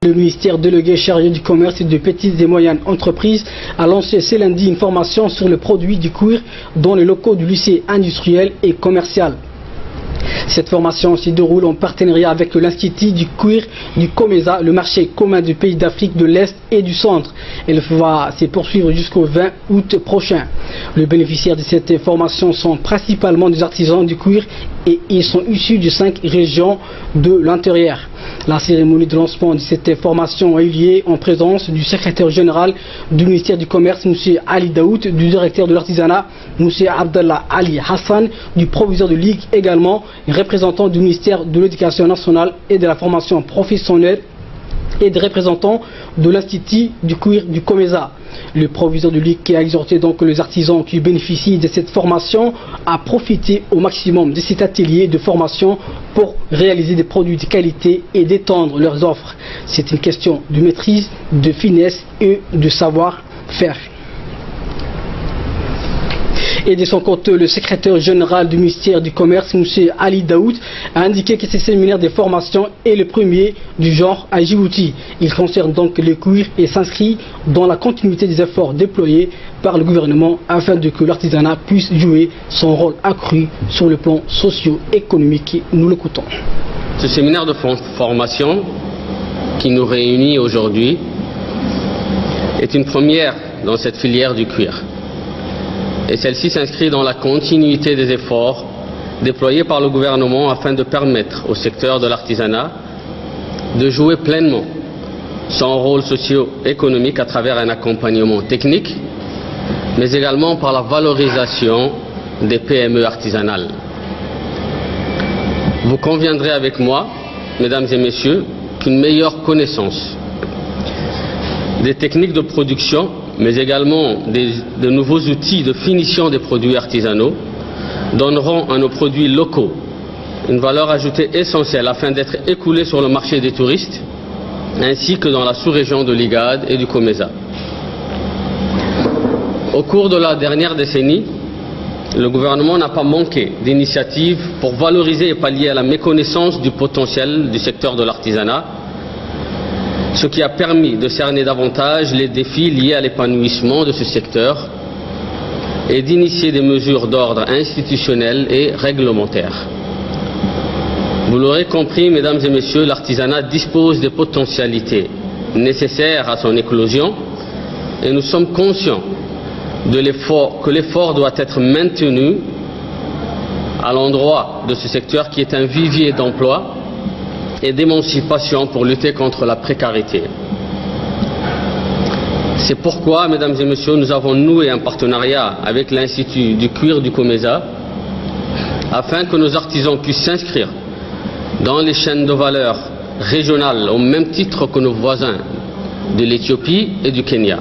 Le ministère délégué chargé du commerce et de petites et moyennes entreprises a lancé ce lundi une formation sur le produit du cuir dans les locaux du lycée industriel et commercial. Cette formation se déroule en partenariat avec l'Institut du cuir du COMESA, le marché commun du pays d'Afrique de l'Est et du Centre. Elle va se poursuivre jusqu'au 20 août prochain. Les bénéficiaires de cette formation sont principalement des artisans du cuir et ils sont issus de 5 régions de l'intérieur. La cérémonie de lancement de cette formation a eu lieu en présence du secrétaire général du ministère du Commerce, M. Ali Daoud, du directeur de l'artisanat, M. Abdallah Ali Hassan, du proviseur de Ligue également, représentant du ministère de l'Éducation nationale et de la formation professionnelle et des représentants de l'Institut du cuir du COMESA. Le proviseur de Ligue qui a exhorté donc les artisans qui bénéficient de cette formation à profiter au maximum de cet atelier de formation pour réaliser des produits de qualité et d'étendre leurs offres. C'est une question de maîtrise, de finesse et de savoir-faire. Et de son côté, le secrétaire général du ministère du Commerce, M. Ali Daoud, a indiqué que ce séminaire de formation est le premier du genre à Djibouti. Il concerne donc le cuir et s'inscrit dans la continuité des efforts déployés par le gouvernement afin que l'artisanat puisse jouer son rôle accru sur le plan socio-économique. Nous l'écoutons. Ce séminaire de formation qui nous réunit aujourd'hui est une première dans cette filière du cuir. Et celle-ci s'inscrit dans la continuité des efforts déployés par le gouvernement afin de permettre au secteur de l'artisanat de jouer pleinement son rôle socio-économique à travers un accompagnement technique, mais également par la valorisation des PME artisanales. Vous conviendrez avec moi, mesdames et messieurs, qu'une meilleure connaissance des techniques de production, mais également de nouveaux outils de finition des produits artisanaux, donneront à nos produits locaux une valeur ajoutée essentielle afin d'être écoulés sur le marché des touristes, ainsi que dans la sous-région de l'IGAD et du COMESA. Au cours de la dernière décennie, le gouvernement n'a pas manqué d'initiatives pour valoriser et pallier à la méconnaissance du potentiel du secteur de l'artisanat, ce qui a permis de cerner davantage les défis liés à l'épanouissement de ce secteur et d'initier des mesures d'ordre institutionnel et réglementaire. Vous l'aurez compris, mesdames et messieurs, l'artisanat dispose des potentialités nécessaires à son éclosion et nous sommes conscients que l'effort doit être maintenu à l'endroit de ce secteur qui est un vivier d'emploi et d'émancipation pour lutter contre la précarité. C'est pourquoi, mesdames et messieurs, nous avons noué un partenariat avec l'Institut du cuir du COMESA afin que nos artisans puissent s'inscrire dans les chaînes de valeur régionales au même titre que nos voisins de l'Éthiopie et du Kenya.